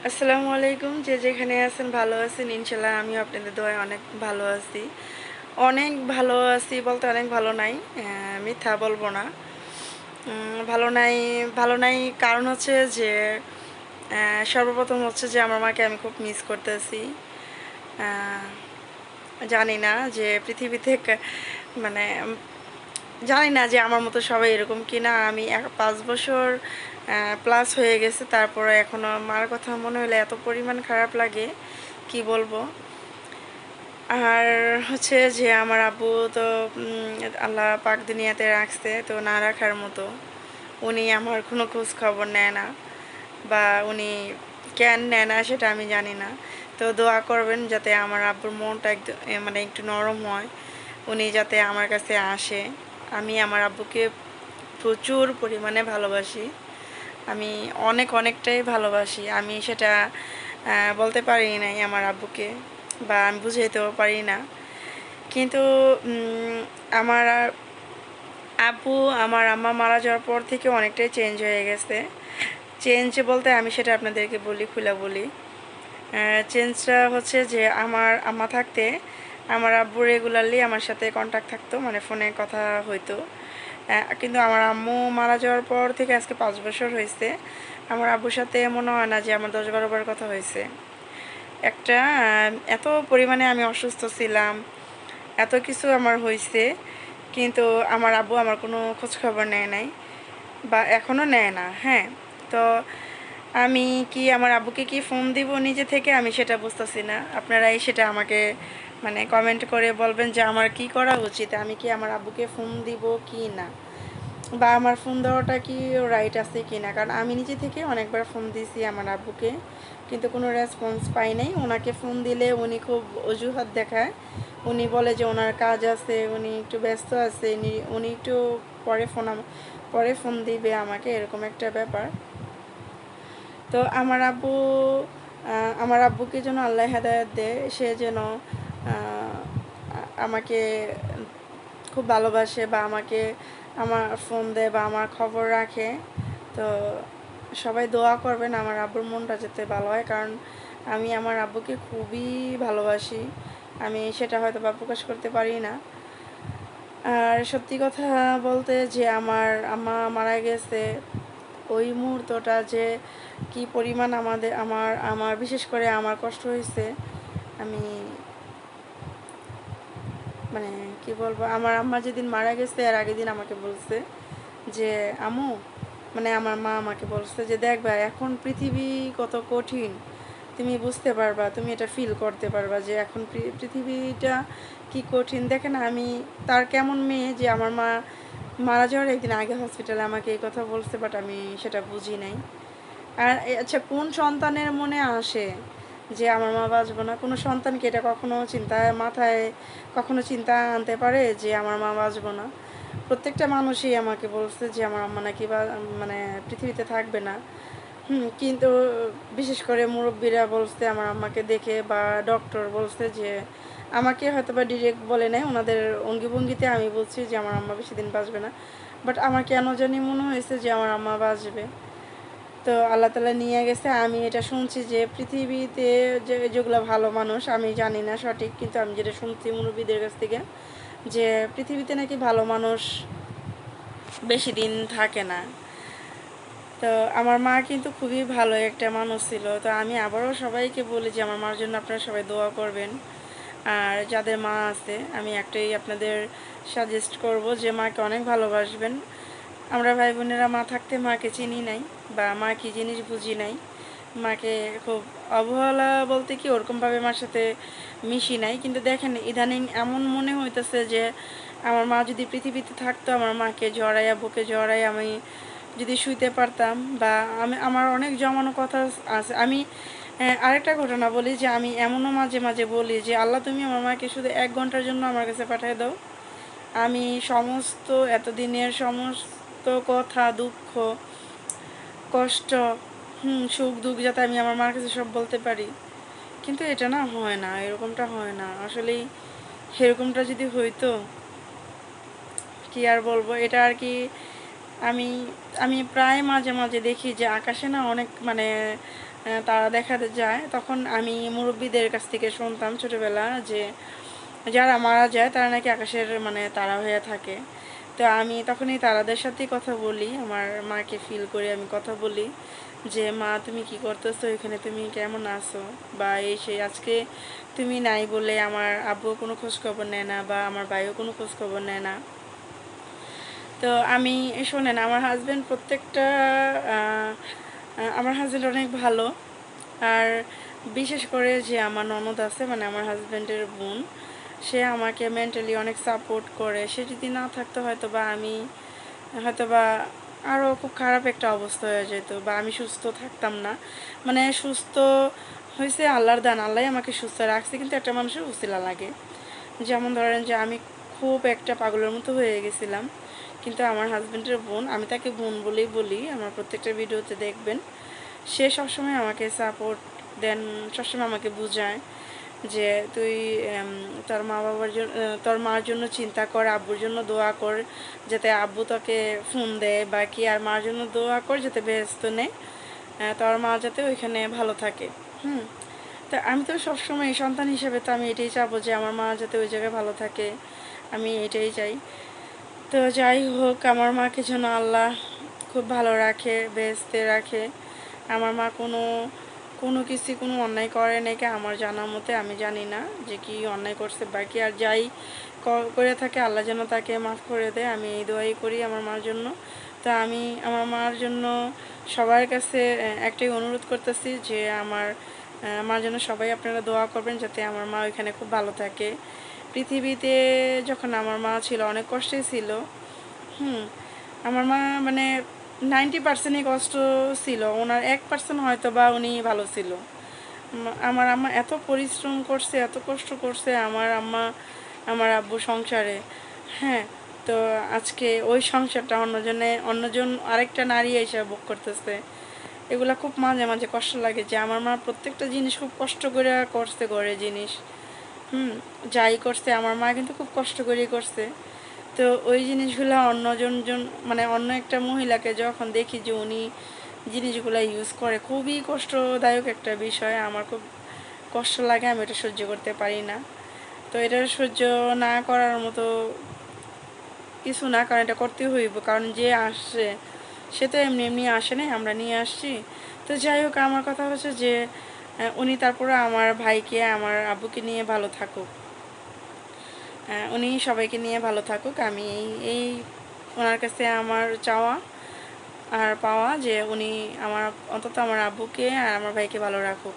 আসসালামু আলাইকুম। যে যেখানে আছেন ভালো আছেন ইনশাআল্লাহ। আমিও আপনাদের দোয়ায় অনেক ভালো আছি। অনেক ভালো আছি বলতে অনেক ভালো নাই। মিথ্যা বলব না। ভালো নাই কারণ হচ্ছে যে সর্বপ্রথম হচ্ছে যে আমার মাকে আমি খুব মিস করতেছি। আ জানি না যে পৃথিবীতে মানে জানি না যে আমার মতো সবাই এরকম কিনা। আমি ৫ বছর প্লাস হয়ে গেছে। তারপরে এখনো মার কথা মনে হলে এত পরিমাণ খারাপ লাগে, কি বলবো? আর হচ্ছে যে আমার আব্বু তো আল্লাহ পাক দুনিয়াতে রাখছে, তো না রাখার মতো। উনি আমার কোনো খোঁজ খবর নেয় না বা উনি কেন নেয় না সেটা আমি জানি না। তো দোয়া করবেন যাতে আমার আব্বুর মনটা মানে একটু নরম হয়। উনি যাতে আমার কাছে আসে। আমি আমার আব্বুকে প্রচুর পরিমাণে ভালোবাসি। আমি অনেকটাই ভালোবাসি। আমি সেটা বলতে পারি নাই আমার আব্বুকে বা আমি বুঝাইতেও পারি না। কিন্তু আমার আব্বু, আমার আম্মা মারা যাওয়ার পর থেকে অনেকটাই চেঞ্জ হয়ে গেছে। চেঞ্জ বলতে আমি সেটা আপনাদেরকে বলি, খুলে বলি। চেঞ্জটা হচ্ছে যে আমার আম্মা থাকতে আমার আব্বু রেগুলারলি আমার সাথে কন্ট্যাক্ট থাকতো, মানে ফোনে কথা হইতো। কিন্তু আমার আম্মু মারা যাওয়ার পর থেকে আজকে ৫ বছর হয়েছে। আমার আব্বুর সাথে মনে হয় না যে আমার ১০-১২ বার কথা হয়েছে। একটা এত পরিমাণে আমি অসুস্থ ছিলাম, এত কিছু আমার হইছে, কিন্তু আমার আব্বু আমার কোনো খোঁজখবর নেয় নাই বা এখনও নেয় না। হ্যাঁ? তো আমি কি আমার আব্বুকে কি ফোন দিব নিজে থেকে, আমি সেটা বুঝতেছি না। আপনারাই সেটা আমাকে মানে কমেন্ট করে বলবেন যে আমার কি করা উচিত? আমি কি আমার আব্বুকে ফোন দিব কি না? বা আমার ফোন দেওয়াটা কি রাইট আছে কি না? কারণ আমি নিজে থেকে অনেকবার ফোন দিয়েছি আমার আব্বুকে, কিন্তু কোনো রেসপন্স পাই নাই। ওনাকে ফোন দিলে উনি খুব অজুহাত দেখায়। উনি বলে যে ওনার কাজ আছে, উনি একটু ব্যস্ত আছে, উনি একটু পরে ফোন দিবে আমাকে, এরকম একটা ব্যাপার। তো আমার আব্বুকে যেন আল্লাহ হেদায়েত দেয়, সে যেন আমাকে খুব ভালোবাসে বা আমাকে আমার ফোন দেয় বা আমার খবর রাখে। তো সবাই দোয়া করবেন আমার আব্বুর মনটা যাতে ভালো হয়, কারণ আমি আমার আব্বুকে খুবই ভালোবাসি। আমি সেটা হয়তো বা প্রকাশ করতে পারি না। আর সত্যি কথা বলতে যে আমার আম্মা মারা গেছে, ওই মুহূর্তটা যে কি পরিমাণ আমার আমার বিশেষ করে আমার কষ্ট হয়েছে, আমি মানে কি বলবো, আমার আম্মা যেদিন মারা গেছে এর আগের দিন আমাকে বলছে যে আম্মু, মানে আমার মা আমাকে বলছে যে দেখবা এখন পৃথিবী কত কঠিন, তুমি বুঝতে পারবা, তুমি এটা ফিল করতে পারবা যে এখন পৃথিবীটা কি কঠিন। দেখেন আমি তার কেমন মেয়ে যে আমার মা মারা যাওয়ার একদিন আগে হসপিটালে আমাকে এই কথা বলছে, বাট আমি সেটা বুঝি নাই। আর আচ্ছা, কোন সন্তানের মনে আসে যে আমার মা বাঁচবো না? কোনো সন্তান কি এটা কখনো মাথায় কখনো চিন্তা আনতে পারে যে আমার মা বাঁচবো না? প্রত্যেকটা মানুষই আমাকে বলছে যে আমার আম্মা নাকি মানে পৃথিবীতে থাকবে না। কিন্তু বিশেষ করে মুরব্বীরা বলছে আমার আম্মাকে দেখে, বা ডক্টর বলছে যে আমাকে হয়তোবা ডিরেক্ট বলে নাই, ওনাদের অঙ্গি-ভঙ্গিতে আমি বলছি যে আমার আম্মা বেশিদিন বাঁচবে না। বাট আমার কেন জানি মনে হয়েছে যে আমার আম্মা বাঁচবে। তো আল্লাহ তাআলা নিয়ে গেছে। আমি এটা শুনছি যে পৃথিবীতে যেগুলো ভালো মানুষ, আমি জানি না সঠিক, কিন্তু আমি যেটা শুনছি মুরব্বীদের কাছ থেকে যে পৃথিবীতে নাকি ভালো মানুষ বেশি দিন থাকে না। তো আমার মা কিন্তু খুবই ভালো একটা মানুষ ছিল। তো আমি আবারও সবাইকে বলি যে আমার মার জন্য আপনারা সবাই দোয়া করবেন। আর যাদের মা আছে, আমি একটাই আপনাদের সাজেস্ট করব যে মাকে অনেক ভালোবাসবেন। আমরা ভাই বোনেরা মা থাকতে মাকে চিনি নাই বা মা কী জিনিস বুঝি নাই। মাকে খুব অবহেলা বলতে কি ওরকমভাবে মার সাথে মিশি নাই। কিন্তু দেখেন ইদানিং এমন মনে হইতেছে যে আমার মা যদি পৃথিবীতে থাকতো, আমার মাকে জড়াইয়া বুকে জড়াইয়া আমি যদি শুইতে পারতাম, বা আমার অনেক জমানো কথা আছে। আমি আরেকটা ঘটনা বলি যে আমি এমনও মাঝে মাঝে বলি যে আল্লাহ, তুমি আমার মাকে শুধু ১ ঘন্টার জন্য আমার কাছে পাঠিয়ে দাও। আমি সমস্ত এতদিনের সমস্ত কথা, দুঃখ, কষ্ট, সুখ দুঃখ যাতে আমি আমার মার কাছে সব বলতে পারি। কিন্তু এটা না হয় না, এরকমটা হয় না আসলেই। এরকমটা যদি হইতো, কি আর বলবো, এটা আর কি। আমি আমি প্রায় মাঝে মাঝে দেখি যে আকাশে না অনেক মানে তারা দেখাতে যায়, তখন আমি মুরব্বীদের কাছ থেকে শুনতাম ছোটোবেলা যে যারা মারা যায় তারা নাকি আকাশের মানে তারা হয়ে থাকে। তো আমি তখনই তারাদের সাথেই কথা বলি, আমার মাকে ফিল করে আমি কথা বলি যে মা তুমি কি করতেছো এখানে, তুমি কেমন আছো, বা এই সেই আজকে তুমি নাই বলে আমার আব্বু কোনো খোঁজখবর নেয় না বা আমার ভাইও কোনো খোঁজখবর নেয় না। তো আমি শোনেন, আমার হাজব্যান্ড প্রত্যেকটা আমার হাজব্যান্ড অনেক ভালো। আর বিশেষ করে যে আমার ননদ আছে, মানে আমার হাজব্যান্ডের বোন, সে আমাকে মেন্টালি অনেক সাপোর্ট করে। সে যদি না থাকতো হয়তো বা আমি হয়তো বা আরও খুব খারাপ একটা অবস্থা হয়ে যেত, বা আমি সুস্থ থাকতাম না। মানে সুস্থ হয়েছে আল্লাহর দান, আল্লাহ আমাকে সুস্থ রাখছে, কিন্তু একটা মানুষের উছিলা লাগে। যেমন ধরেন যে আমি খুব একটা পাগলের মতো হয়ে গেছিলাম, কিন্তু আমার হাজব্যান্ডের বোন, আমি তাকে বোন বলেই বলি, আমার প্রত্যেকটা ভিডিওতে দেখবেন, সে সবসময় আমাকে সাপোর্ট দেন, সবসময় আমাকে বুঝায় যে তুই তোর মা বাবার জন্য, তোর মার জন্য চিন্তা কর, আব্বুর জন্য দোয়া কর যাতে আব্বু তোকে ফোন দেয় বা কি, আর মার জন্য দোয়া কর যাতে ব্যস্ত নেই, তোর মা যাতে ওইখানে ভালো থাকে। তা আমি তো সবসময় সন্তান হিসেবে তো আমি এটাই চাবো যে আমার মা যাতে ওই জায়গায় ভালো থাকে, আমি এটাই চাই। তো যাই হোক, আমার মাকে যেন আল্লাহ খুব ভালো রাখে, বেহেশতে রাখে। আমার মা কোনো কোনো কিছু কোনো অন্যায় করে নাকি আমার জানা মতে, আমি জানি না যে কি অন্যায় করছে বাকি, আর যাই করে থাকে আল্লাহ যেন তাকে মাফ করে দেয়, আমি এই দোয়াই করি আমার মার জন্য। তো আমি আমার মার জন্য সবার কাছে একটাই অনুরোধ করতেছি যে আমার মার জন্য সবাই আপনারা দোয়া করবেন যাতে আমার মা ওইখানে খুব ভালো থাকে। পৃথিবীতে যখন আমার মা ছিল অনেক কষ্টেই ছিল। আমার মা মানে 90%ই কষ্ট ছিল, ওনার 1% হয়তো বা উনি ভালো ছিল। আমার আম্মা এত পরিশ্রম করছে, এত কষ্ট করছে আমার আম্মা আমার আব্বু সংসারে। হ্যাঁ, তো আজকে ওই সংসারটা অন্যজন আরেকটা নারী এসে ভোগ করতেছে। এগুলা খুব মাঝে মাঝে কষ্ট লাগে যে আমার মা প্রত্যেকটা জিনিস খুব কষ্ট করে করছে, ঘরে জিনিস যাই করছে আমার মা কিন্তু খুব কষ্ট করেই করছে। তো ওই জিনিসগুলো মানে অন্য একটা মহিলাকে যখন দেখি যে উনি জিনিসগুলো ইউজ করে, খুবই কষ্টদায়ক একটা বিষয়, আমার খুব কষ্ট লাগে, আমি এটা সহ্য করতে পারি না। তো এটা সহ্য না করার মতো কিছু না, কারণ এটা করতেই হইব, কারণ যে আসছে সে তো এমনি এমনি আসে নাই, আমরা নিয়ে আসছি। তো যাই হোক, আমার কথা হচ্ছে যে উনি তারপরে আমার ভাইকে আমার আব্বুকে নিয়ে ভালো থাকুক, উনি সবাইকে নিয়ে ভালো থাকুক। আমি এই ওনার কাছে আমার চাওয়া আর পাওয়া যে উনি অন্তত আমার আব্বুকে আর আমার ভাইকে ভালো রাখুক।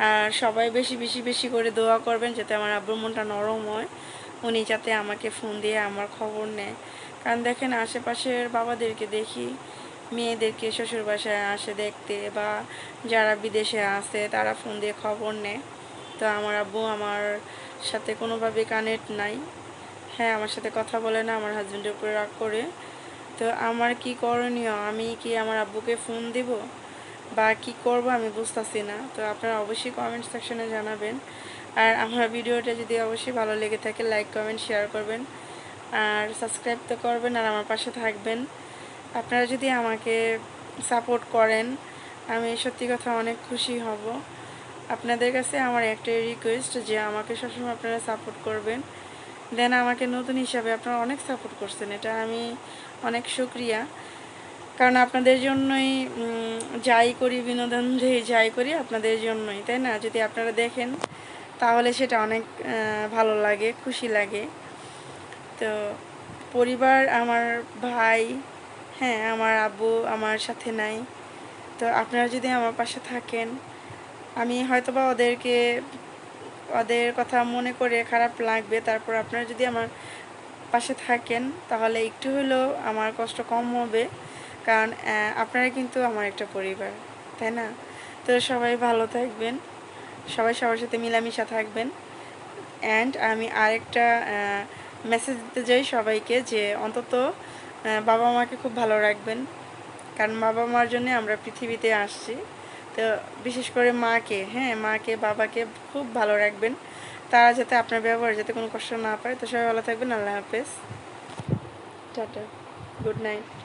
আর সবাই বেশি বেশি বেশি করে দোয়া করবেন যাতে আমার আব্বুর মনটা নরম হয়, উনি যাতে আমাকে ফোন দিয়ে আমার খবর নেয়। কারণ দেখেন, আশেপাশের বাবাদেরকে দেখি মেয়েদেরকে শ্বশুর বাসায় আসে দেখতে, বা যারা বিদেশে আছে তারা ফোন দিয়ে খবর নেয়। তো আমার আব্বু আমার সাথে কোনোভাবে কানেক্ট নাই। হ্যাঁ, আমার সাথে কথা বলে না, আমার হাজব্যান্ডের উপরে রাগ করে। তো আমার কি করণীয়, আমি কি আমার আব্বুকে ফোন দিব বা কি করব আমি বুঝতেছি না। তো আপনারা অবশ্যই কমেন্ট সেকশনে জানাবেন। আর আমার ভিডিওটা যদি অবশ্যই ভালো লেগে থাকে লাইক কমেন্ট শেয়ার করবেন, আর সাবস্ক্রাইব তো করবেন, আর আমার পাশে থাকবেন। আপনারা যদি আমাকে সাপোর্ট করেন আমি সত্যি কথা অনেক খুশি হব। আপনাদের কাছে আমার একটাই রিকোয়েস্ট যে আমাকে সবসময় আপনারা সাপোর্ট করবেন। দেন আমাকে নতুন হিসাবে আপনারা অনেক সাপোর্ট করছেন, এটা আমি অনেক শুকরিয়া। কারণ আপনাদের জন্যই যাই করি, বিনোদন যাই করি আপনাদের জন্যই, তাই না? যদি আপনারা দেখেন তাহলে সেটা অনেক ভালো লাগে, খুশি লাগে। তো পরিবার, আমার ভাই, হ্যাঁ আমার আব্বু আমার সাথে নাই। তো আপনারা যদি আমার পাশে থাকেন, আমি হয়তোবা ওদের কথা মনে করে খারাপ লাগবে, তারপর আপনারা যদি আমার পাশে থাকেন তাহলে একটু হলেও আমার কষ্ট কম হবে। কারণ আপনারা কিন্তু আমার একটা পরিবার, তাই না? তো সবাই ভালো থাকবেন, সবাই সবার সাথে মিলামিশা থাকবেন। অ্যান্ড আমি আরেকটা মেসেজ দিতে চাই সবাইকে যে অন্তত বাবা মাকে খুব ভালো রাখবেন, কারণ বাবা মার জন্যে আমরা পৃথিবীতে আসছি। তো বিশেষ করে মাকে বাবাকে খুব ভালো রাখবেন, তারা যাতে আপনার ব্যবহার যাতে কোনো কষ্ট না পায়। তো সবাই ভালো থাকবেন, আল্লাহ হাফেজ, টাটা, গুড নাইট।